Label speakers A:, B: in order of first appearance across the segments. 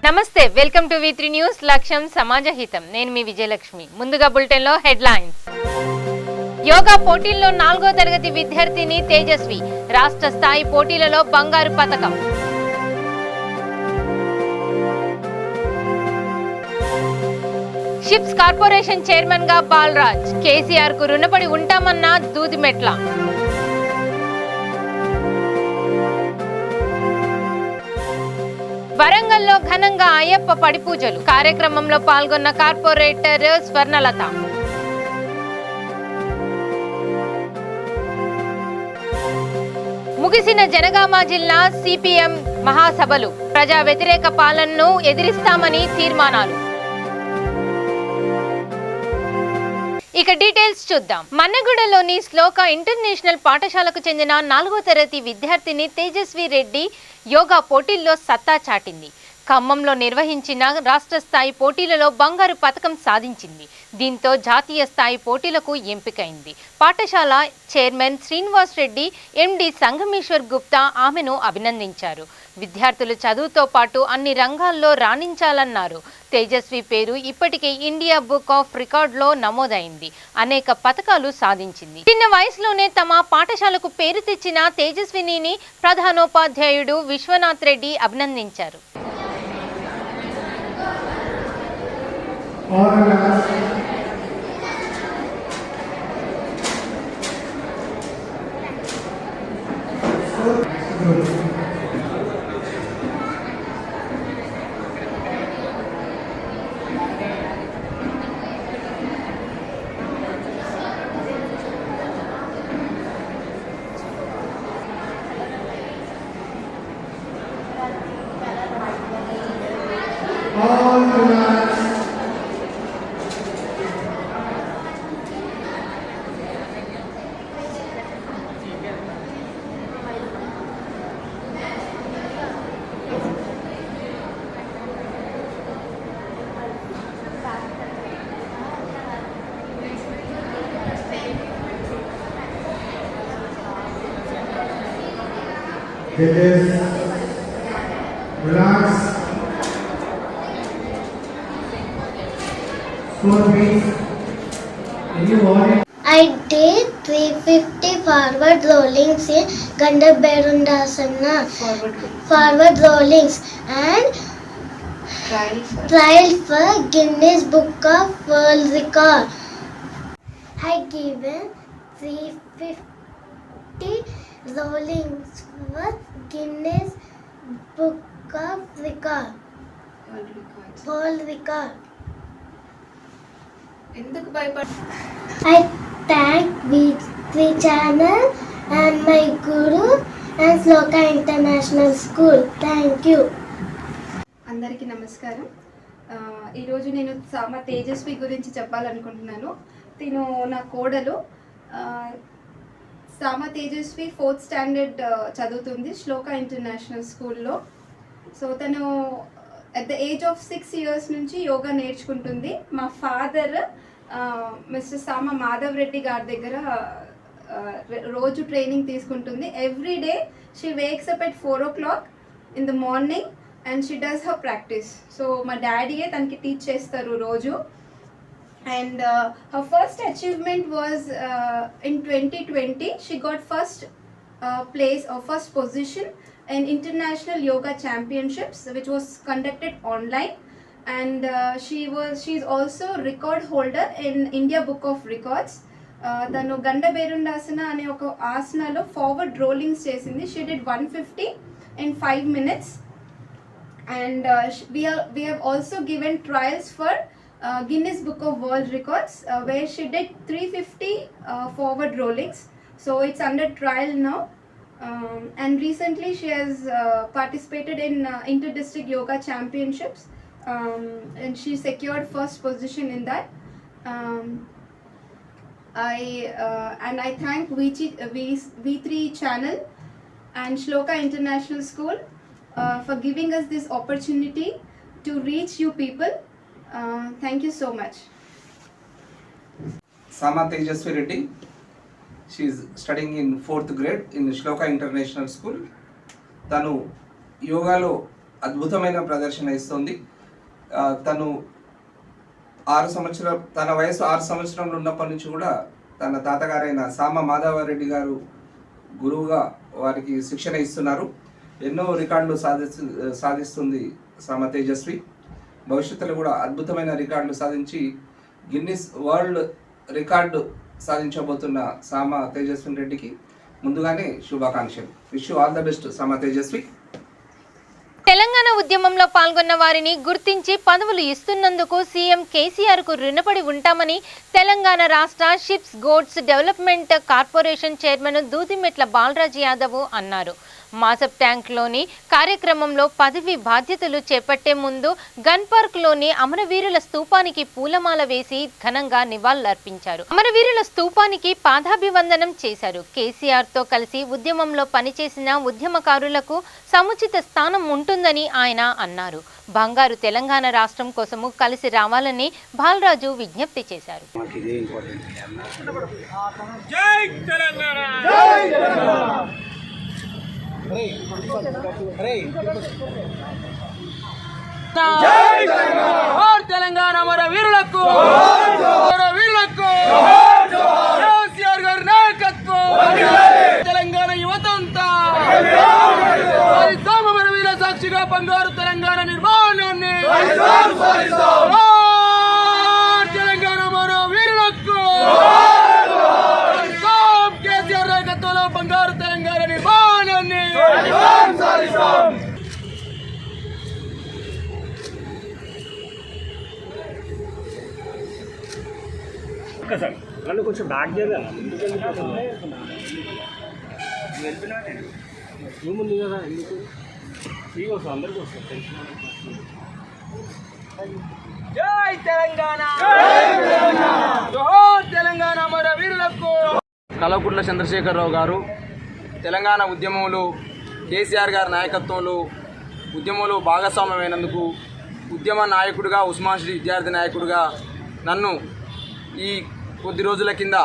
A: నమస్తే, welcome to V3 news. లక్ష్యం సమాజహితం. నేను మీ విజయలక్ష్మి. ముందుగా బులెటిన్ లో హెడ్లైన్స్. యోగా పోటీల్లో 4వ తరగతి విద్యార్థిని తేజస్వి రాష్ట్ర స్థాయి పోటీలలో బంగారు పతకం. షిప్స్ కార్పొరేషన్ చైర్మన్ గా బాలరాజ్. కేసీఆర్ కు రుణపడి ఉంటామన్న దూదిమెట్ల. వరంగల్లో ఘనంగా అయ్యప్ప పడిపూజలు. కార్యక్రమంలో పాల్గొన్న కార్పొరేటర్ స్వర్ణలత. ముగిసిన జనగామ జిల్లా సిపిఎం మహాసభలు. ప్రజా వ్యతిరేక పాలనను ఎదిరిస్తామని తీర్మానాలు. ఇక డీటెయిల్స్ చూద్దాం. మన్నగూడలోని శ్లోక ఇంటర్నేషనల్ పాఠశాలకు చెందిన 4వ తరగతి విద్యార్థిని తేజస్వి రెడ్డి యోగా పోటీల్లో సత్తా చాటింది. ఖమ్మంలో నిర్వహించిన రాష్ట్ర స్థాయి పోటీలలో బంగారు పతకం సాధించింది. దీంతో జాతీయ స్థాయి పోటీలకు ఎంపికైంది. పాఠశాల చైర్మన్ శ్రీనివాస్ రెడ్డి, ఎండి సంగమేశ్వర్ గుప్తా ఆమెను అభినందించారు. విద్యార్థులు చదువుతో పాటు అన్ని రంగాల్లో రాణించాలన్నారు. తేజస్వి పేరు ఇప్పటికే ఇండియా బుక్ ఆఫ్ రికార్డులో నమోదైంది. అనేక పతకాలు సాధించింది. చిన్న వయసులోనే తమ పాఠశాలకు పేరు తెచ్చిన తేజస్విని ప్రధానోపాధ్యాయుడు విశ్వనాథ్ రెడ్డి అభినందించారు.
B: Relax. 4 feet.
C: I did 350 forward rollings in Gandhabherundasana. Forward rollings and trial for Guinness Book of World Record. I given 350 rollings for Guinness Book of Record. World Record. I thank V3 channel and my guru and Sloka International School. Thank you.
D: అందరికీ నమస్కారం. ఈరోజు నేను మా తేజస్వి గురించి చెప్పాలనుకుంటున్నాను. తిను నా కోడలు. సామ తేజస్వి 4th స్టాండర్డ్ చదువుతుంది శ్లోక ఇంటర్నేషనల్ స్కూల్లో. సో తను at the age of 6 years నుంచి యోగా నేర్చుకుంటుంది. మా ఫాదర్ మిస్టర్ సామ మాధవ్ రెడ్డి గారి దగ్గర రోజు ట్రైనింగ్ తీసుకుంటుంది. Every day she wakes up at 4 o'clock in the morning and she does her practice. So మా డాడీయే తనకి టీచ్ చేస్తారు రోజు. And her first achievement was in 2020 she got first place or first position in International Yoga Championships, which was conducted online. And she's also record holder in India Book of Records. తను గండబేరుండాసన అనే ఒక ఆసనలో forward rollings చేసింది. She did 150 in 5 minutes. And we have also given trials for Guinness Book of World Records where she did 350 forward rollings. So it's under trial now. And recently she has participated in Inter-District Yoga Championships and she secured first position in that. I thank V3 channel and Shloka International School for giving us this opportunity to reach you people. Thank you so much.
E: Sama Tejasvi Reddy. She is studying in 4th grade in Shloka International School. తను యోగాలో అద్భుతమైన ప్రదర్శన ఇస్తుంది. తను తన వయసు 6 సంవత్సరంలో ఉన్నప్పటి నుంచి కూడా తన తాతగారైన సామ మాధవరెడ్డి గారు గురువుగా వారికి శిక్షణ ఇస్తున్నారు. ఎన్నో రికార్డులు సాధిస్తుంది సామ తేజస్వి. భవిష్యత్తులో కూడా అద్భుతమైన రికార్డులు సాధించి గిన్నిస్ వరల్డ్ రికార్డు సాధించబోతున్న సామ తేజస్వి రెడ్డికి ముందుగానే శుభాకాంక్షలు. Wish you all the best సామ తేజస్వి.
A: తెలంగాణ ఉద్యమంలో పాల్గొన్న వారిని గుర్తించి పదవులు ఇస్తున్నందుకు సీఎం కేసీఆర్ కు రుణపడి ఉంటామని తెలంగాణ రాష్ట్ర sheeps goats development corporation chairman Dudimetla Balaraj Yadav అన్నారు. మాసప్ ట్యాంక్లోని కార్యక్రమంలో పదవి బాధ్యతలు చేపట్టే ముందు గన్ పార్క్లోని అమరవీరుల స్తూపానికి పూలమాల వేసి ఘనంగా నివాళులర్పించారు. అమరవీరుల స్తూపానికి పాదాభివందనం చేశారు. కేసీఆర్తో కలిసి ఉద్యమంలో పనిచేసిన ఉద్యమకారులకు సముచిత స్థానం ఉంటుందని ఆయన అన్నారు. బంగారు తెలంగాణ రాష్ట్రం కోసము కలిసి రావాలని బాలరాజు విజ్ఞప్తి చేశారు.
F: తెలంగాణ మన వీరులకు కేసీఆర్ గారి నాయకత్వం, తెలంగాణ యువతంతా మన వీర సాక్షిగా బంగారు తెలంగాణ నిర్మాణాన్ని తెలంగాణ మన వీరులకు కేసీఆర్ నాయకత్వంలో బంగారు తెలంగాణ నిర్మాణాన్ని
G: సార్ నన్ను కొంచెం బ్యాక్ చేయదా ముందు కదా ఎందుకు ఫ్రీగా వస్తాం అందరికీ వస్తాం.
F: జై తెలంగాణ, తెలంగాణ మన వీరులకు. కల్వకుంట్ల చంద్రశేఖరరావు గారు తెలంగాణ ఉద్యమంలో కేసీఆర్ గారి నాయకత్వంలో ఉద్యమంలో భాగస్వామ్యమైనందుకు ఉద్యమ నాయకుడిగా ఉస్మాన్ విద్యార్థి నాయకుడిగా నన్ను ఈ కొద్ది రోజుల కింద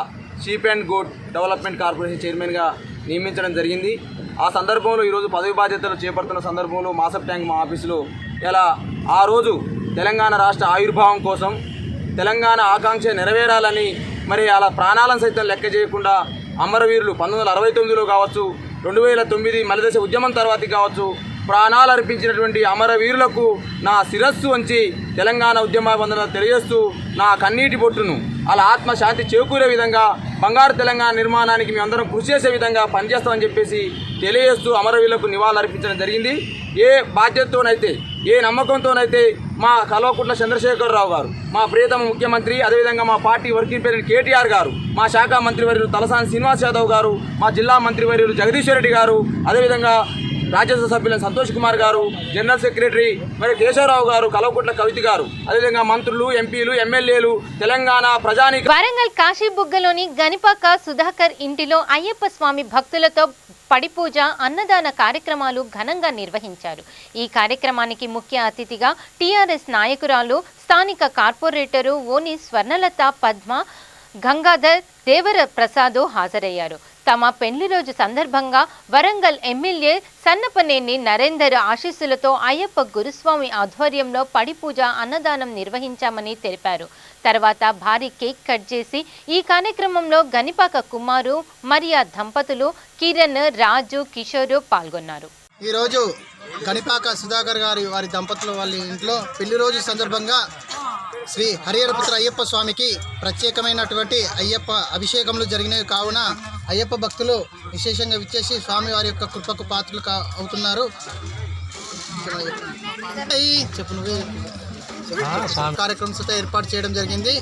F: sheep and goat development corporation చైర్మన్గా నియమించడం జరిగింది. ఆ సందర్భంలో ఈరోజు పదవి బాధ్యతలు చేపడుతున్న సందర్భంలో మాసప్ ట్యాంక్ మా ఆఫీసులో ఇలా ఆ రోజు తెలంగాణ రాష్ట్ర ఆవిర్భావం కోసం తెలంగాణ ఆకాంక్ష నెరవేరాలని మరి అలా ప్రాణాలను సైతం లెక్క చేయకుండా అమరవీరులు 1969లో కావచ్చు, 2009 మలిదశ ఉద్యమం తర్వాత కావచ్చు, ప్రాణాలు అర్పించినటువంటి అమరవీరులకు నా శిరస్సు వంచి తెలంగాణ ఉద్యమ వందనలు తెలియజేస్తూ నా కన్నీటి బొట్టును అలా ఆత్మశాంతి చేకూరే విధంగా బంగారు తెలంగాణ నిర్మాణానికి మేమందరం కృషి చేసే విధంగా పనిచేస్తామని చెప్పేసి తెలియజేస్తూ అమరవీరులకు నివాళులు అర్పించడం జరిగింది. ఏ బాధ్యతతోనైతే ఏ నమ్మకంతోనైతే మా కల్వకుంట్ల చంద్రశేఖరరావు గారు, మా ప్రియతమ ముఖ్యమంత్రి, అదేవిధంగా మా పార్టీ వర్కింగ్ ప్రెసిడెంట్ కేటీఆర్ గారు, మా శాఖ మంత్రివర్యులు తలసాని శ్రీనివాస్ యాదవ్ గారు, మా జిల్లా మంత్రివర్యులు జగదీశ్వర్ రెడ్డి గారు, అదేవిధంగా రాజ్యసభ సభ్యులు సంతోష్ కుమార్ గారు, జనరల్ సెక్రటరీ మరి కేశవరావు గారు, కల్వకుంట్ల కవిత గారు, అదేవిధంగా మంత్రులు, ఎంపీలు, ఎమ్మెల్యేలు, తెలంగాణ ప్రజానికి.
A: వరంగల్ కాశీబుగ్గలోని గనిపాక సుధాకర్ ఇంటిలో అయ్యప్ప స్వామి భక్తులతో పడిపూజ అన్నదాన కార్యక్రమాలు ఘనంగా నిర్వహించారు. ఈ కార్యక్రమానికి ముఖ్య అతిథిగా టీఆర్ఎస్ నాయకురాలు, స్థానిక కార్పొరేటరు ఓని స్వర్ణలత పద్మ, గంగాధర్, దేవర ప్రసాద్ హాజరయ్యారు. తమ పెళ్లి రోజు సందర్భంగా వరంగల్ ఎమ్మెల్యే సన్నపనేని నరేందర్ ఆశీస్సులతో అయ్యప్ప గురుస్వామి ఆధ్వర్యంలో పడిపూజ అన్నదానం నిర్వహించామని తెలిపారు. తర్వాత భారీ కేక్ కట్ చేసి ఈ కార్యక్రమంలో గనిపాక కుమారు, మరియా దంపతులు, కిరణ్, రాజు, కిషోర్ పాల్గొన్నారు.
H: ఈరోజు గనిపాక సుధాకర్ వారి దంపతుల వాళ్ళ ఇంట్లో పెళ్లి రోజు సందర్భంగా శ్రీ హరిహరపుత్ర అయ్యప్ప స్వామికి ప్రత్యేకమైనటువంటి అయ్యప్ప అభిషేకములు జరిగినవి కావున అయ్యప్ప భక్తులు విశేషంగా విచ్చేసి స్వామి వారి యొక్క కృపకు పాత్రలు అవుతున్నారు. కార్యక్రమంతో ఏర్పాటు చేయడం జరిగింది.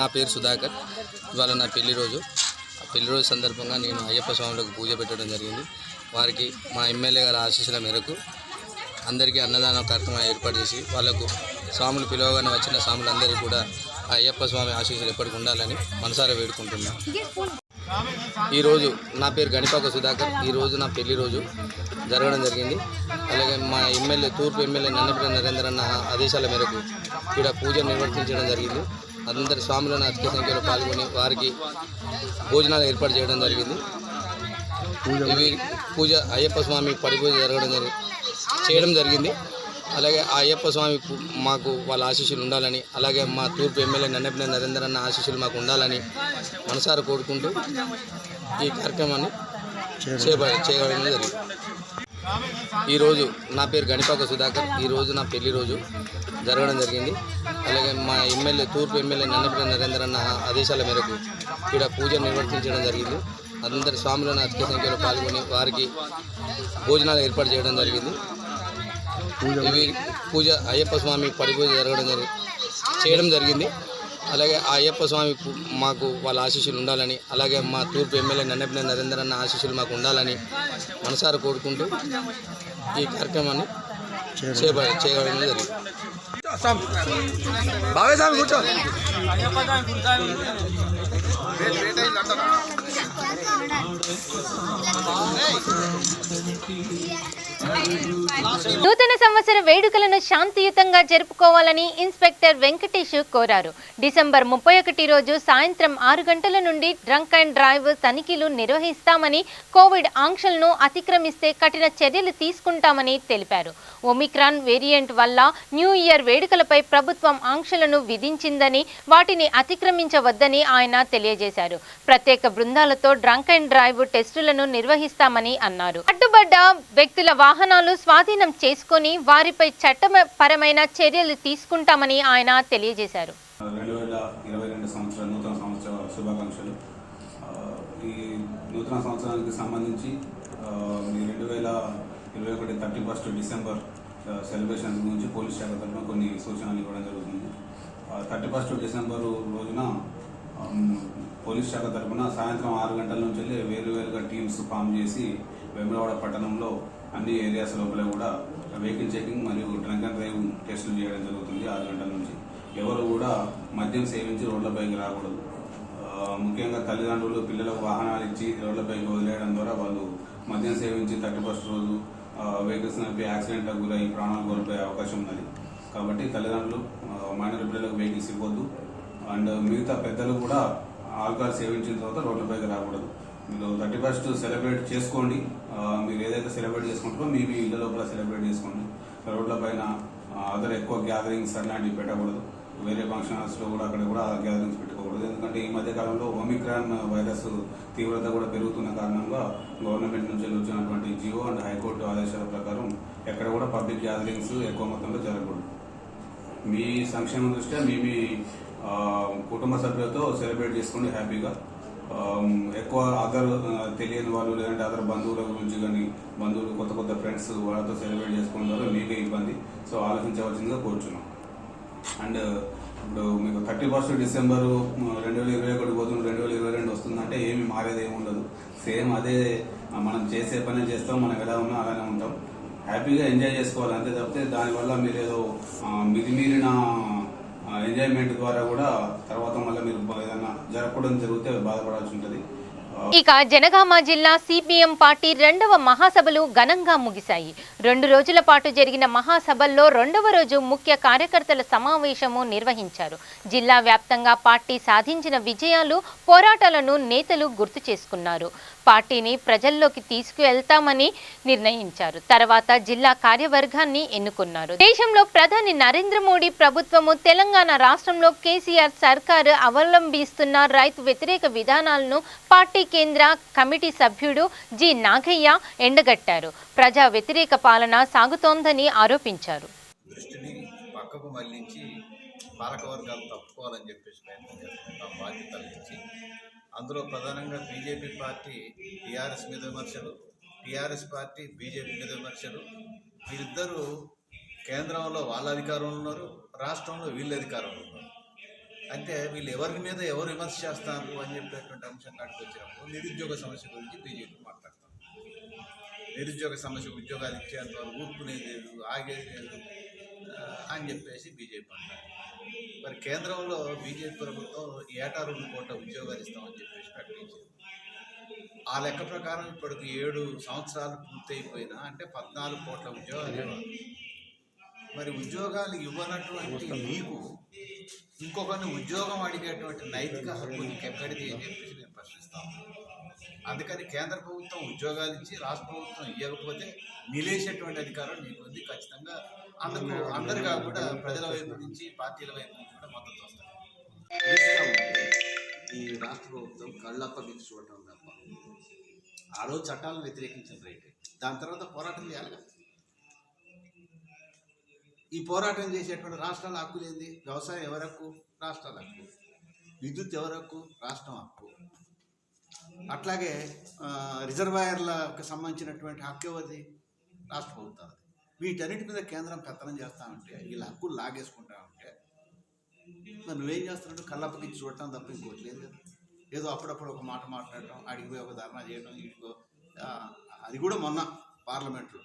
I: నా పేరు సుధాకర్. ఇవాళ నా పెళ్లి రోజు సందర్భంగా నేను అయ్యప్ప స్వాములకు పూజ పెట్టడం జరిగింది. వారికి మా ఎమ్మెల్యే గారి ఆశీస్సుల మేరకు అందరికీ అన్నదాన కార్యక్రమం ఏర్పాటు చేసి వాళ్ళకు స్వాములు పిలవగానే వచ్చిన స్వాములందరికీ కూడా ఆ అయ్యప్ప స్వామి ఆశీస్సులు ఎప్పటికి ఉండాలని మనసారా వేడుకుంటున్నాను. ఈరోజు నా పేరు గనిపాక సుధాకర్. ఈరోజు నా పెళ్లి రోజు జరగడం జరిగింది. అలాగే మా ఎమ్మెల్యే తూర్పు ఎమ్మెల్యే నన్నపల్లి నరేందర్ అన్న ఆదేశాల మేరకు ఇక్కడ పూజ నిర్వర్తించడం జరిగింది. అందరి స్వాములను అధిక సంఖ్యలో పాల్గొని వారికి భోజనాలు ఏర్పాటు చేయడం జరిగింది. ఇవి పూజ అయ్యప్ప స్వామి పడి పూజ చేయడం జరిగింది. అలాగే ఆ అయ్యప్ప స్వామి మాకు వాళ్ళ ఆశీస్సులు ఉండాలని, అలాగే మా తూర్పు ఎమ్మెల్యే నన్నపనేని నరేందర్ అన్న ఆశీస్సులు మాకు ఉండాలని మనసారా కోరుకుంటూ ఈ కార్యక్రమాన్ని చేయడం జరిగింది. ఈరోజు నా పేరు గణిపాక సుధాకర్. ఈరోజు నా పెళ్లి రోజు జరగడం జరిగింది. అలాగే మా తూర్పు ఎమ్మెల్యే నన్నపనేని నరేందర్ అన్న ఆదేశాల మేరకు ఇక్కడ పూజ నిర్వర్తించడం జరిగింది. అందరి స్వాములను అధిక సంఖ్యలో పాల్గొని వారికి భోజనాలు ఏర్పాటు చేయడం జరిగింది. ఇవి పూజ అయ్యప్ప స్వామి పడి పూజ చేయడం జరిగింది. అలాగే ఆ అయ్యప్ప స్వామి మాకు వాళ్ళ ఆశీస్సులు ఉండాలని, అలాగే మా తూర్పు ఎమ్మెల్యే నన్నపనేని నరేందర్ అన్న ఆశీస్సులు మాకు ఉండాలని మనసారా కోరుకుంటూ ఈ కార్యక్రమాన్ని చేయడం జరిగింది.
A: నూతన సంవత్సర వేడుకలను శాంతియుతంగా జరుపుకోవాలని ఇన్స్పెక్టర్ వెంకటేష్ కోరారు. డిసెంబర్ 31 రోజు సాయంత్రం 6 గంటల నుండి డ్రంక్ అండ్ డ్రైవ్ తనిఖీలు నిర్వహిస్తామని, కోవిడ్ ఆంక్షలను అతిక్రమిస్తే కఠిన చర్యలు తీసుకుంటామని తెలిపారు. ఒమిక్రాన్ వేరియంట్ వల్ల న్యూ ఇయర్ వేడుకలపై ప్రభుత్వం ఆంక్షలను విధించిందని, వాటిని అతిక్రమించవద్దని ఆయన తెలియజేశారు. ప్రత్యేక బృందాలతో డ్రంక్ అండ్ డ్రైవ్ టెస్టులను నిర్వహిస్తామని అన్నారు. అడ్డుపడ్డ వ్యక్తుల వాహనాలు స్వాధీనం చేసుకుని వారిపై చట్టపరమైన చర్యలు తీసుకుంటామని ఆయన తెలియజేశారు.
J: 2022 సంవత్సరం నూతన సంవత్సర శుభాకాంక్షలు. ఈ నూతన సంవత్సరానికి సంబంధించి 2021 31 డిసెంబర్ సెలబ్రేషన్ గురించి పోలీస్ శాఖ తరఫున కొన్ని సూచనలు ఇవ్వడం జరుగుతుంది. 31 డిసెంబర్ రోజున పోలీస్ శాఖ తరఫున సాయంత్రం 6 గంటల నుంచి వేరువేరుగా టీమ్స్ ఫామ్ చేసి వేములవాడ పట్టణంలో అన్ని ఏరియాస్ లోపల కూడా వెహికల్ చెకింగ్ మరియు డ్రంక్ అండ్ డ్రైవ్ టెస్టులు చేయడం జరుగుతుంది. 6 గంటల నుంచి ఎవరు కూడా మద్యం సేవించి రోడ్లపైకి రాకూడదు. ముఖ్యంగా తల్లిదండ్రులు పిల్లలకు వాహనాలు ఇచ్చి రోడ్లపైకి వదిలేయడం ద్వారా వాళ్ళు మద్యం సేవించి 31 రోజు వెహికల్స్ నడిపి యాక్సిడెంట్లకు గురై ప్రాణాలు కోల్పోయే అవకాశం ఉన్నది. కాబట్టి తల్లిదండ్రులు మైనర్ పిల్లలకు వెహికల్స్ ఇవ్వద్దు. అండ్ మిగతా పెద్దలు కూడా ఆల్కహాల్ సేవించిన తర్వాత రోడ్లపైకి రాకూడదు. మీరు 31 సెలబ్రేట్ చేసుకోండి. మీరు ఏదైతే సెలబ్రేట్ చేసుకుంటారో మీ ఇళ్ళ లోపల సెలబ్రేట్ చేసుకోండి. రోడ్ల పైన అదర్ ఎక్కువ గ్యాదరింగ్స్ అట్లాంటివి పెట్టకూడదు. వేరే ఫంక్షన్ హాల్స్లో కూడా అక్కడ కూడా గ్యాదరింగ్స్ పెట్టుకోకూడదు. ఎందుకంటే ఈ మధ్యకాలంలో ఒమిక్రాన్ వైరస్ తీవ్రత కూడా పెరుగుతున్న కారణంగా గవర్నమెంట్ నుంచి వచ్చినటువంటి జియో అండ్ హైకోర్టు ఆదేశాల ప్రకారం ఎక్కడ కూడా పబ్లిక్ గ్యాదరింగ్స్ ఎక్కువ మొత్తంలో జరగకూడదు. మీ సంక్షేమం దృష్ట్యా మీ కుటుంబ సభ్యులతో సెలబ్రేట్ చేసుకోండి హ్యాపీగా. ఎక్కువ అదర్ తెలియని వాళ్ళు లేదంటే అదర్ బంధువుల గురించి కానీ బంధువులు కొత్త ఫ్రెండ్స్ వాళ్ళతో సెలబ్రేట్ చేసుకున్నారు మీకే ఇబ్బంది. సో ఆలోచించవలసిందిగా కోరుచున్నాం. అండ్ ఇప్పుడు మీకు 31 డిసెంబర్ 2021 పోతుంది, 2022 వస్తుందంటే ఏమి మారేది ఏమి ఉండదు. సేమ్ అదే మనం చేసే పని చేస్తాం. మనం ఎలా ఉన్నా అలానే ఉంటాం. హ్యాపీగా ఎంజాయ్ చేసుకోవాలి అంతే తప్పితే దానివల్ల మీరు ఏదో మితిమీరిన ఎంజాయ్మెంట్ ద్వారా కూడా తర్వాత మళ్ళీ మీరు ఏదైనా జరగకూడదు జరిగితే బాధపడాల్సి ఉంటుంది.
A: ఇక జనగామ జిల్లా సిపిఎం పార్టీ 2వ మహాసభలు ఘనంగా ముగిశాయి. 2 రోజుల పాటు జరిగిన మహాసభల్లో 2వ రోజు ముఖ్య కార్యకర్తల సమావేశము నిర్వహించారు. జిల్లా వ్యాప్తంగా పార్టీ సాధించిన విజయాలు, పోరాటాలను నేతలు గుర్తు చేసుకున్నారు. పార్టీని ప్రజల్లోకి తీసుకువెళ్తామని నిర్ణయించారు. తర్వాత జిల్లా కార్యవర్గాన్ని ఎన్నుకున్నారు. దేశంలో ప్రధాని నరేంద్ర మోడీ ప్రభుత్వము తెలంగాణ రాష్ట్రంలో కేసీఆర్ సర్కారు అవలంబిస్తున్న రైతు వ్యతిరేక విధానాలను పార్టీ కేంద్ర కమిటీ సభ్యుడు జి నాగయ్య ఎండగట్టారు. ప్రజా వ్యతిరేక పాలన సాగుతోందని ఆరోపించారు.
K: దృష్టిని పక్కకు మళ్లించి పాలకవర్గాలు తప్పుకోవాలని చెప్పేసి బాధ్యతలు ఇచ్చి అందులో ప్రధానంగా బీజేపీ పార్టీ టీఆర్ఎస్ మీద విమర్శలు, టీఆర్ఎస్ పార్టీ బీజేపీ మీద విమర్శలు. వీరిద్దరూ కేంద్రంలో వాళ్ళ అధికారంలో ఉన్నారు, రాష్ట్రంలో వీళ్ళ అధికారంలో ఉన్నారు. అంటే వీళ్ళు ఎవరి మీద ఎవరు విమర్శ చేస్తారు అని చెప్పేటువంటి అంశం కాడికి వచ్చినప్పుడు నిరుద్యోగ సమస్య గురించి బీజేపీ మాట్లాడతారు. నిరుద్యోగ సమస్య ఉద్యోగాలు ఇచ్చేంత ఊరుకునేది లేదు, ఆగేది లేదు అని చెప్పేసి బీజేపీ అంటారు. మరి కేంద్రంలో బీజేపీ ప్రభుత్వం ఏటా 2 కోట్ల ఉద్యోగాలు ఇస్తామని చెప్పేసి ప్రకటించింది. ఆ లెక్క ప్రకారం ఇప్పటికి 7 సంవత్సరాలు పూర్తయిపోయినా అంటే 14 కోట్ల ఉద్యోగాలు ఇవ్వాలి. మరి ఉద్యోగాలు ఇవ్వనటువంటి నీకు ఇంకొకరిని ఉద్యోగం అడిగేటువంటి నైతిక హక్కు నీకు ఎక్కడిది అని చెప్పేసి నేను ప్రశ్నిస్తాను. అందుకని కేంద్ర ప్రభుత్వం ఉద్యోగాలు ఇచ్చి రాష్ట్ర ప్రభుత్వం ఇవ్వకపోతే నిలేసేటువంటి అధికారం మీకు ఉంది. ఖచ్చితంగా అందుకు అందరిగా కూడా ప్రజల వైపు నుంచి పార్టీల వైపు నుంచి కూడా మద్దతు వస్తుంది.
L: ఈ రాష్ట్ర ప్రభుత్వం కళ్ళప్పగించి చూడటం తప్ప ఆ రోజు చట్టాలను వ్యతిరేకించిన రైట్, దాని తర్వాత పోరాటం చేయాలి. ఈ పోరాటం చేసేటువంటి రాష్ట్రాల హక్కులు ఏంది? వ్యవసాయం ఎవరి హక్కు? రాష్ట్రాల హక్కు. విద్యుత్ ఎవరి హక్కు? రాష్ట్రం హక్కు. అట్లాగే రిజర్వాయర్లకు సంబంధించినటువంటి హక్కు ఎవరిది? రాష్ట్ర ప్రభుత్వాలది. వీటన్నిటి మీద కేంద్రం పెత్తనం చేస్తూ ఉంటే, వీళ్ళ హక్కులు లాగేసుకుంటా ఉంటే మరి నువ్వేం చేస్తున్నాడు? కళ్ళప్పగించి చూడటం తప్ప ఇంకోటి లేదు కదా. ఏదో అప్పుడప్పుడు ఒక మాట మాట్లాడటం, అడిగిపోయి ఒక ధర్నా చేయడం, వీటికో అది కూడా మొన్న పార్లమెంట్లో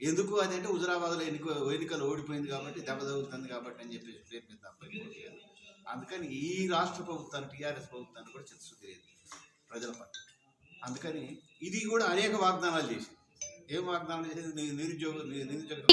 L: ఎందుకు అది అంటే హుజురాబాద్లో ఎన్నికలు ఓడిపోయింది కాబట్టి దెబ్బ తగులుతుంది కాబట్టి అని చెప్పేసి పేరు మీద తప్ప ఇంకోటి లేదు. అందుకని ఈ రాష్ట్ర ప్రభుత్వాన్ని, టీఆర్ఎస్ ప్రభుత్వాన్ని కూడా చిత్తశుద్ధి లేదు ప్రజల పట్ల. అందుకని ఇది కూడా అనేక వాగ్దానాలు చేసింది. ఏం వాగ్దానాలు చేసింది? నిరుద్యోగ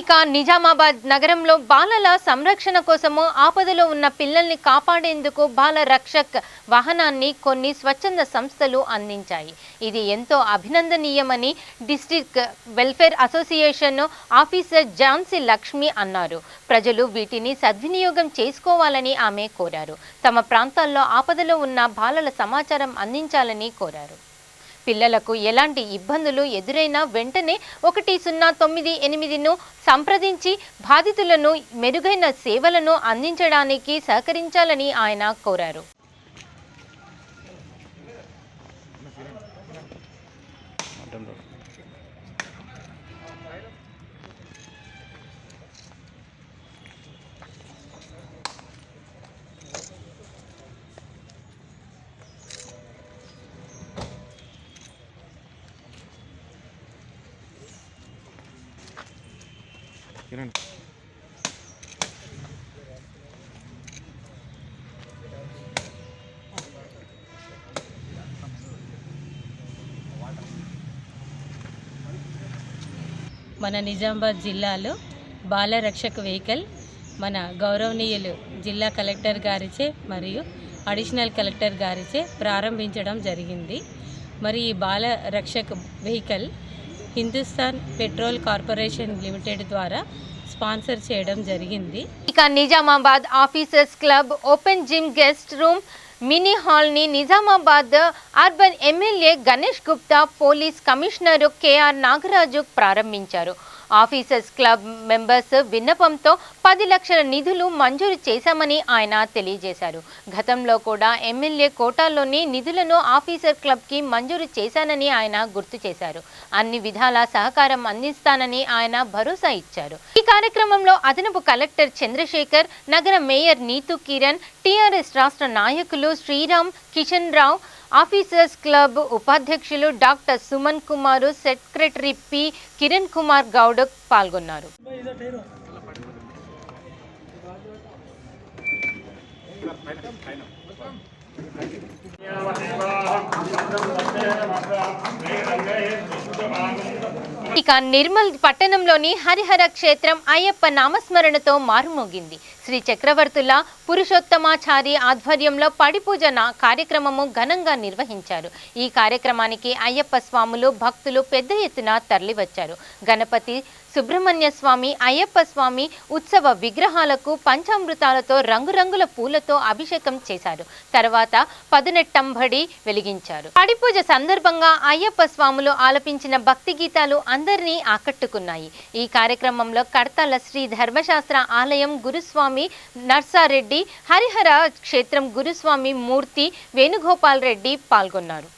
A: ఇక నిజామాబాద్ నగరంలో బాలల సంరక్షణ కోసము ఆపదలో ఉన్న పిల్లల్ని కాపాడేందుకు బాల రక్షక్ వాహనాన్ని కొన్ని స్వచ్ఛంద సంస్థలు అందించాయి. ఇది ఎంతో అభినందనీయమని district welfare association officer Jhansi Lakshmi అన్నారు. ప్రజలు వీటిని సద్వినియోగం చేసుకోవాలని ఆమె కోరారు. తమ ప్రాంతాల్లో ఆపదలో ఉన్న బాలల సమాచారం అందించాలని కోరారు. పిల్లలకు ఎలాంటి ఇబ్బందులు ఎదురైనా వెంటనే 1098ను సంప్రదించి బాధితులను మెరుగైన సేవలను అందించడానికి సహకరించాలని ఆయన కోరారు.
M: మన నిజామాబాద్ జిల్లాలో బాల రక్షక వెహికల్ మన గౌరవనీయులు జిల్లా కలెక్టర్ గారిచే మరియు అడిషనల్ కలెక్టర్ గారిచే ప్రారంభించడం జరిగింది. మరి ఈ Bala Rakshaka vehicle Hindustan petroleum corporation limited ద్వారా స్పాన్సర్ చేయడం జరిగింది.
A: ఇక Nizamabad officers club open gym guest room mini హాల్ని Nizamabad urban MLA Ganesh Gupta, police commissioner K R Nagaraju ప్రారంభించారు. ఆఫీసర్స్ క్లబ్ మెంబర్స్ విన్నపంతో 10 లక్షల నిధులు మంజూరు చేశామని ఆయన తెలియజేశారు. గతంలో కూడా ఎమ్మెల్యే కోటాలోని నిధులను ఆఫీసర్ క్లబ్కి మంజూరు చేశానని ఆయన గుర్తు చేశారు. అన్ని విధాల సహకారం అందిస్తానని ఆయన భరోసా ఇచ్చారు. ఈ కార్యక్రమంలో అదనపు కలెక్టర్ చంద్రశేఖర్, నగర మేయర్ నీతు కిరణ్, టీఆర్ఎస్ రాష్ట్ర నాయకులు శ్రీరామ్, కిషన్ రావు, ఆఫీసర్స్ క్లబ్ ఉపాధ్యక్షులు doctor Suman Kumar, secretary P Kiran Kumar Goud పాల్గొన్నారు. ఇక నిర్మల్ పట్టణంలోని హరిహర క్షేత్రం అయ్యప్ప నామస్మరణతో మారుమోగింది. శ్రీ చక్రవర్తుల పురుషోత్తమాచారి ఆధ్వర్యంలో పడిపూజ కార్యక్రమము ఘనంగా నిర్వహించారు. ఈ కార్యక్రమానికి అయ్యప్ప స్వాములు, భక్తులు పెద్ద ఎత్తున తరలివచ్చారు. గణపతి, సుబ్రహ్మణ్య స్వామి, అయ్యప్ప స్వామి ఉత్సవ విగ్రహాలకు పంచామృతాలతో రంగురంగుల పూలతో అభిషేకం చేశారు. తర్వాత పదునెట్టంబడి వెలిగించారు. పడిపూజ సందర్భంగా అయ్యప్ప స్వాములు ఆలపించిన భక్తి గీతాలు అందరినీ ఆకట్టుకున్నాయి. ఈ కార్యక్రమంలో కడతాల శ్రీ ధర్మశాస్త్ర ఆలయం గురుస్వామి నర్సారెడ్డి, హరిహర క్షేత్రం గురుస్వామి మూర్తి వేణుగోపాల్ రెడ్డి పాల్గొన్నారు.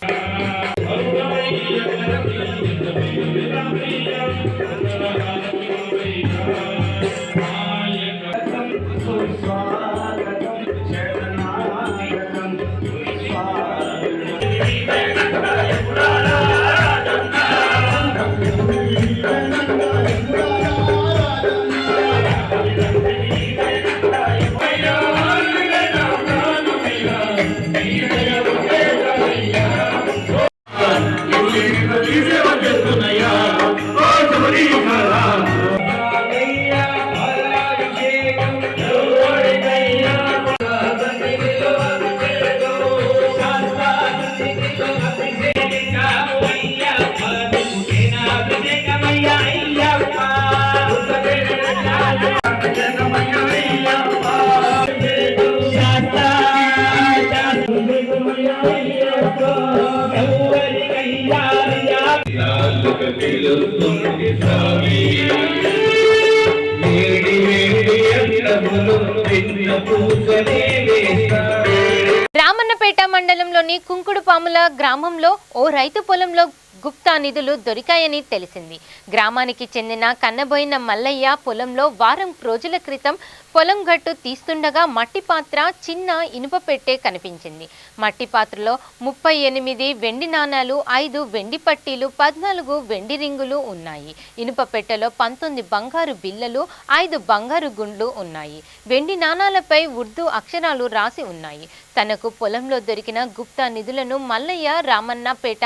A: రామన్నపేట మండలంలోని కుంకుడుపాముల గ్రామంలో ఓ రైతు పొలంలో గుప్తా నిధులు దొరికాయని తెలిసింది. గ్రామానికి చెందిన కన్నబోయిన మల్లయ్య పొలంలో వారం రోజుల క్రితం పొలం గట్టు తీస్తుండగా మట్టి పాత్ర, చిన్న ఇనుప పెట్టె కనిపించింది. మట్టి పాత్రలో 38 వెండి నాణాలు, 5 వెండి పట్టీలు, 14 వెండి రింగులు ఉన్నాయి. ఇనుప పెట్టెలో 19 బంగారు బిళ్ళలు, 5 బంగారు గుండ్లు ఉన్నాయి. వెండి నాణాలపై ఉర్దూ అక్షరాలు రాసి ఉన్నాయి. తనకు పొలంలో దొరికిన గుప్తా నిధులను మల్లయ్య రామన్నపేట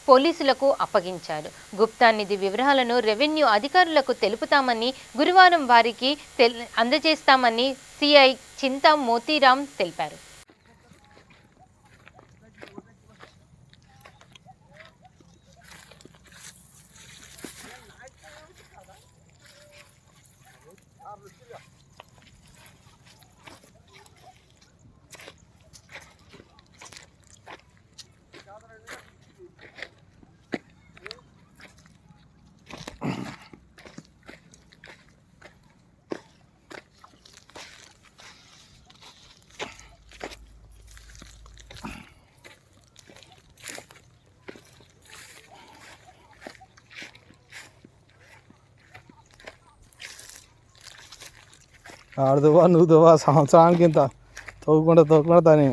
A: పోలీసులకు అప్పగించారు. గుప్తా నిధి వివరాలను రెవెన్యూ అధికారులకు తెలుపుతామని, గురువారం వారికి అందజేస్తామని సిఐ చింతా మోతీరాం తెలిపారు.
F: ఆడుదువా నువ్వుదువా సంవత్సరానికి ఇంత తోకుండా దాని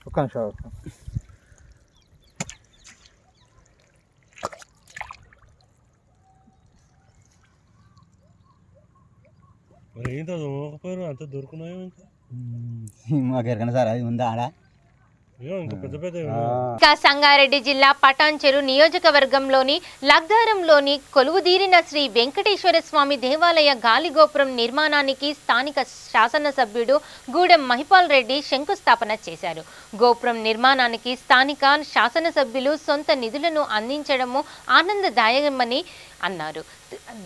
F: ఒక్క నిమిషం.
G: మరి ఏంటో దొరకపోయారు, అంత దొరుకున్నాయో ఇంకా
H: మాకు ఎరకన సార్ అది ఉందా ఆడ
G: ఇంకా పెద్ద పెద్ద.
A: సంగారెడ్డి జిల్లా పటాన్చెరు నియోజకవర్గంలోని లగ్దారంలోని కొలువుదీరిన శ్రీ వెంకటేశ్వర స్వామి దేవాలయ గాలిగోపురం నిర్మాణానికి స్థానిక శాసనసభ్యుడు గూడెం మహిపాల్ రెడ్డి శంకుస్థాపన చేశారు. గోపురం నిర్మాణానికి స్థానిక శాసనసభ్యులు సొంత నిధులను అందించడము ఆనందదాయకమని అన్నారు.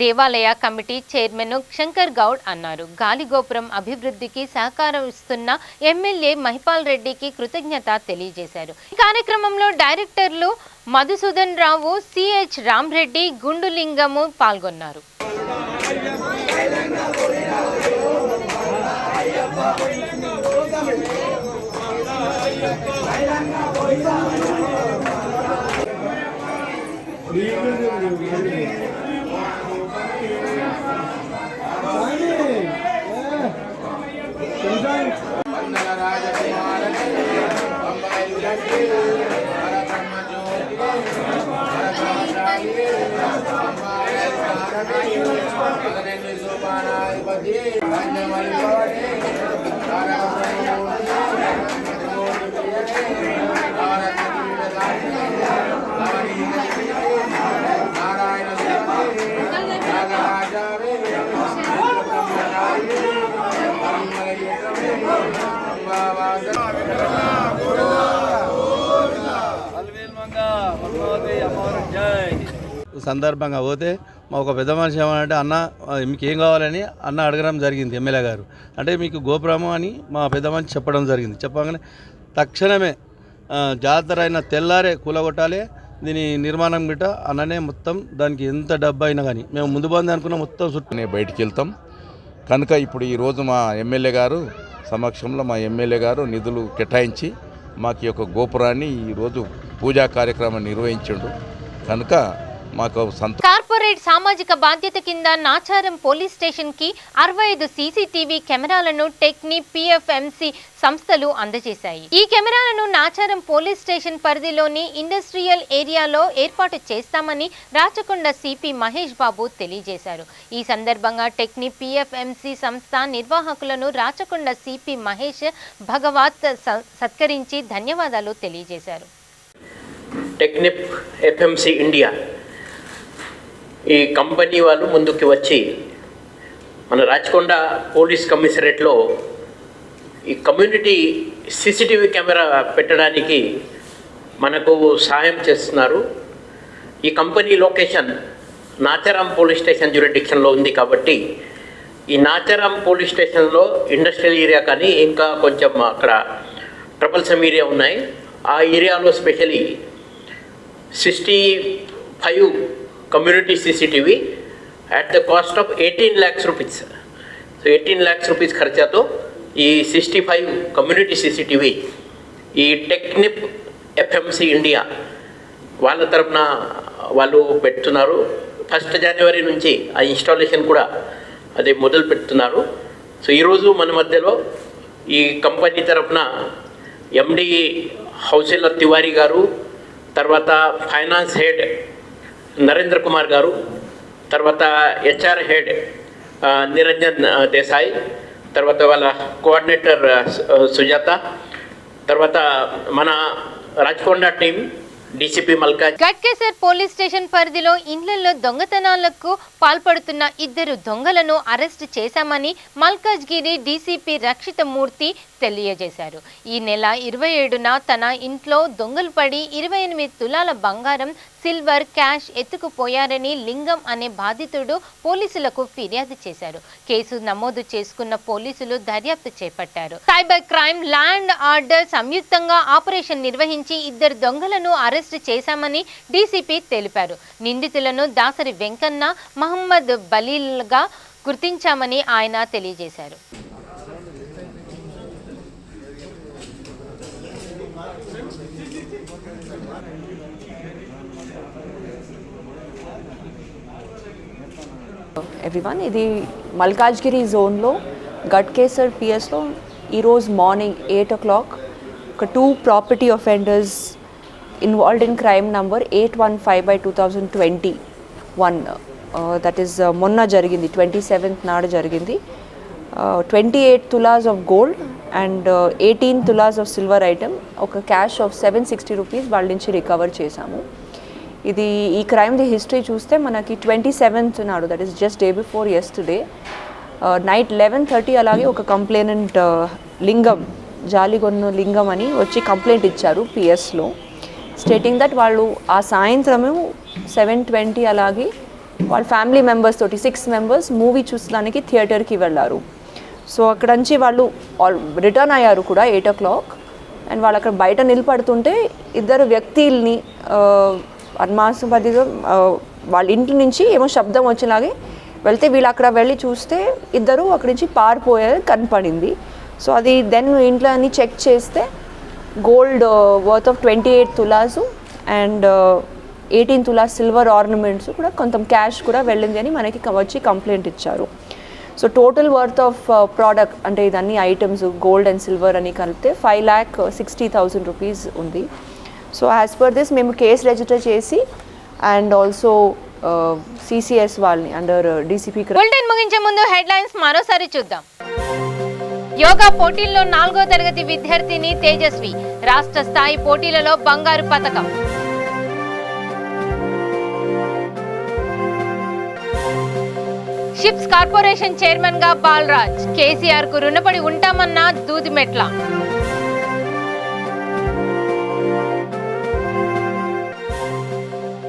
A: దేవాలయ కమిటీ చైర్మన్ శంకర్ గౌడ్ అన్నారు. గాలిగోపురం అభివృద్ధికి సహకరిస్తున్న ఎమ్మెల్యే మహిపాల్ రెడ్డికి కృతజ్ఞత తెలియజేశారు. ఈ కార్యక్రమంలో డైరెక్టర్లు మధుసూదన్ రావు, సిహెచ్ రామ్రెడ్డి, గుండులింగము పాల్గొన్నారు.
I: సందర్భంగా పోతే మా ఒక పెద్ద మనిషి ఏమనంటే, అన్న మీకు ఏం కావాలని అన్న అడగడం జరిగింది. ఎమ్మెల్యే గారు అంటే మీకు గోపురము అని మా పెద్ద మనిషి చెప్పడం జరిగింది. చెప్పగానే తక్షణమే జాతర అయిన తెల్లారే కూలగొట్టాలి, దీని నిర్మాణం గిట్ట అన్ననే మొత్తం దానికి ఎంత డబ్బు అయినా కానీ మేము ముందు బంది అనుకున్న మొత్తం చుట్టూనే బయటికి వెళ్తాం కనుక ఇప్పుడు ఈరోజు మా ఎమ్మెల్యే గారు సమక్షంలో మా ఎమ్మెల్యే గారు నిధులు కేటాయించి మాకు యొక్క గోపురాన్ని ఈరోజు పూజా కార్యక్రమం నిర్వహించిండు కనుక మాకు
A: కార్పొరేట్ సామాజిక బాధ్యత కింద నాచారం పోలీస్ స్టేషన్ కి 65 సీసీటీవీ కెమెరాలను టెక్ని పిఎఫ్ఎంసి సంస్థలు అందజేశాయి. ఈ కెమెరాలను నాచారం పోలీస్ స్టేషన్ పరిధిలోని ఇండస్ట్రియల్ ఏరియాలో ఏర్పాటు చేస్తామని రాచకొండ సిపి మహేష్ బాబు తెలియజేశారు. ఈ సందర్భంగా టెక్ని పిఎఫ్ఎంసి సంస్థ నిర్వాహకులను రాచకొండ సిపి మహేష్ భగవత్ సత్కరించి ధన్యవాదాలు తెలియజేశారు.
N: టెక్నిప్ ఎఫ్ఎంసి ఇండియా ఈ కంపెనీ వాళ్ళు ముందుకు వచ్చి మన రాచకొండ పోలీస్ కమిషనరేట్లో ఈ కమ్యూనిటీ సీసీటీవీ కెమెరా పెట్టడానికి మనకు సహాయం చేస్తున్నారు. ఈ company location Nacharam police station జ్యూరిడిక్షన్లో ఉంది కాబట్టి ఈ నాచారం పోలీస్ స్టేషన్లో ఇండస్ట్రియల్ ఏరియా కానీ ఇంకా కొంచెం అక్కడ ట్రబల్సమ్ ఏరియా ఉన్నాయి. ఆ ఏరియాలో specially 65 community CCTV at the cost of 18 lakhs rupees. So 18 lakhs rupees ఖర్చాతో ఈ 65 కమ్యూనిటీ సీసీటీవీ ఈ టెక్నిప్ FMC ఇండియా వాళ్ళ తరఫున వాళ్ళు పెడుతున్నారు. 1st January నుంచి ఆ ఇన్స్టాలేషన్ కూడా అదే మొదలు పెడుతున్నారు. సో ఈరోజు మన మధ్యలో ఈ కంపెనీ తరఫున MD హౌసిల్ల తివారీ గారు, తర్వాత ఫైనాన్స్ హెడ్ నరేంద్ర కుమార్ గారు, తర్వాత HR హెడ్ నిరంజన్ దేశాయ్, తర్వాత వాళ్ళ కోఆర్డినేటర్ సుజాత, తర్వాత మన Rachakonda team DCP మల్కాజ్.
A: Ghatkesar police station పరిధిలో ఇండ్లలో దొంగతనాలకు పాల్పడుతున్న 2 దొంగలను అరెస్టు చేశామని మల్కాజ్గిరి DCP రక్షితమూర్తి తెలియజేశారు. ఈ నెల 27న తన ఇంట్లో దొంగలు పడి 28 తులాల బంగారం, సిల్వర్, క్యాష్ ఎత్తుకుపోయారని లింగం అనే బాధితుడు పోలీసులకు ఫిర్యాదు చేశారు. కేసు నమోదు చేసుకున్న పోలీసులు దర్యాప్తు చేపట్టారు. సైబర్ క్రైమ్, ల్యాండ్ ఆర్డర్ సంయుక్తంగా ఆపరేషన్ నిర్వహించి 2 దొంగలను అరెస్టు చేశామని DCP తెలిపారు. నిందితులను దాసరి వెంకన్న, మహమ్మద్ బలీల్గా గుర్తించామని ఆయన తెలియజేశారు.
O: ఎవ్రీవన్, ఇది మల్కాజ్గిరి జోన్లో గట్కేసర్ పిఎస్లో ఈరోజు మార్నింగ్ 8 o'clock ఒక 2 property offenders involved in crime number 815/2021 that is మొన్న జరిగింది, 27th నాడు జరిగింది. 28 tolas of gold and 18 tolas of silver item, ఒక క్యాష్ ఆఫ్ 760 రూపీస్ వాళ్ళ నుంచి రికవర్ చేశాము. ఈ క్రైమ్ది హిస్టరీ చూస్తే మనకి 27th నాడు, that is just day before yesterday night 11:30 అలాగే ఒక కంప్లైనెంట్ లింగం, జాలిగొన్ను లింగం అని వచ్చి కంప్లైంట్ ఇచ్చారు పిఎస్లో, స్టేటింగ్ దట్ వాళ్ళు ఆ సాయంత్రము 7:20 అలాగే వాళ్ళ ఫ్యామిలీ మెంబర్స్ తోటి 6 members మూవీ చూసడానికి థియేటర్కి వెళ్ళారు. సో అక్కడ నుంచి వాళ్ళు రిటర్న్ అయ్యారు కూడా 8 o'clock. అండ్ వాళ్ళు అక్కడ బయట నిలబడుతుంటే 2 వ్యక్తుల్ని అనుమానాస్పదంగా వాళ్ళ ఇంటి నుంచి ఏమో శబ్దం వచ్చేలాగే వెళ్తే వీళ్ళు అక్కడ వెళ్ళి చూస్తే 2 అక్కడి నుంచి పారిపోయారు కనపడింది. సో అది దెన్ ఇంట్లో అన్ని చెక్ చేస్తే గోల్డ్ వర్త్ ఆఫ్ 28 తులాసు అండ్ 18 తులాస్ సిల్వర్ ఆర్నమెంట్స్ కూడా, కొంత క్యాష్ కూడా వెళ్ళింది అని మనకి వచ్చి కంప్లైంట్ ఇచ్చారు. So total worth of product అంటే ఇదన్నీ ఐటమ్స్ గోల్డ్ అండ్ సిల్వర్ అని కలిపితే 5,60,000 రూపీస్ ఉంది. సో యాజ్ పర్ దిస్ మేము కేసు రిజిస్టర్ చేసి అండ్ ఆల్సో CCS వాళ్ళని అండర్ DCP.
A: బులెటిన్ ముగించే ముందు హెడ్లైన్స్ మరోసారి చూద్దాం. యోగా పోటీల్లో 4వ తరగతి విద్యార్థిని తేజస్వి రాష్ట్ర స్థాయి పోటీలలో బంగారు పతకం. షిప్స్ కార్పొరేషన్ చైర్మన్ గా బాలరాజ్, KCR కు రుణపడి ఉంటామన్న దూదిమెట్ల.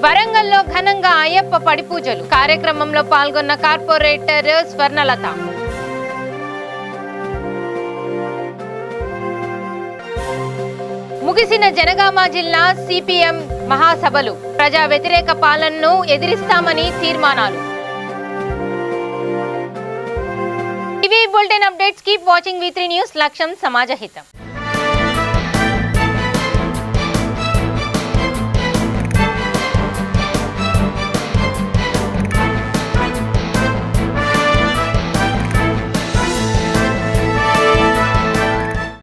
A: వరంగల్లో ఘనంగా అయ్యప్ప పడి పూజలు, కార్యక్రమంలో పాల్గొన్న కార్పొరేటర్ స్వర్ణలత. ముగిసిన జనగామ జిల్లా CPM మహాసభలు, ప్రజా వ్యతిరేక పాలనను ఎదిరిస్తామని తీర్మానాలు. ఇవి bulletin updates. Keep watching V3 news. లక్ష్యం సమాజ హితం.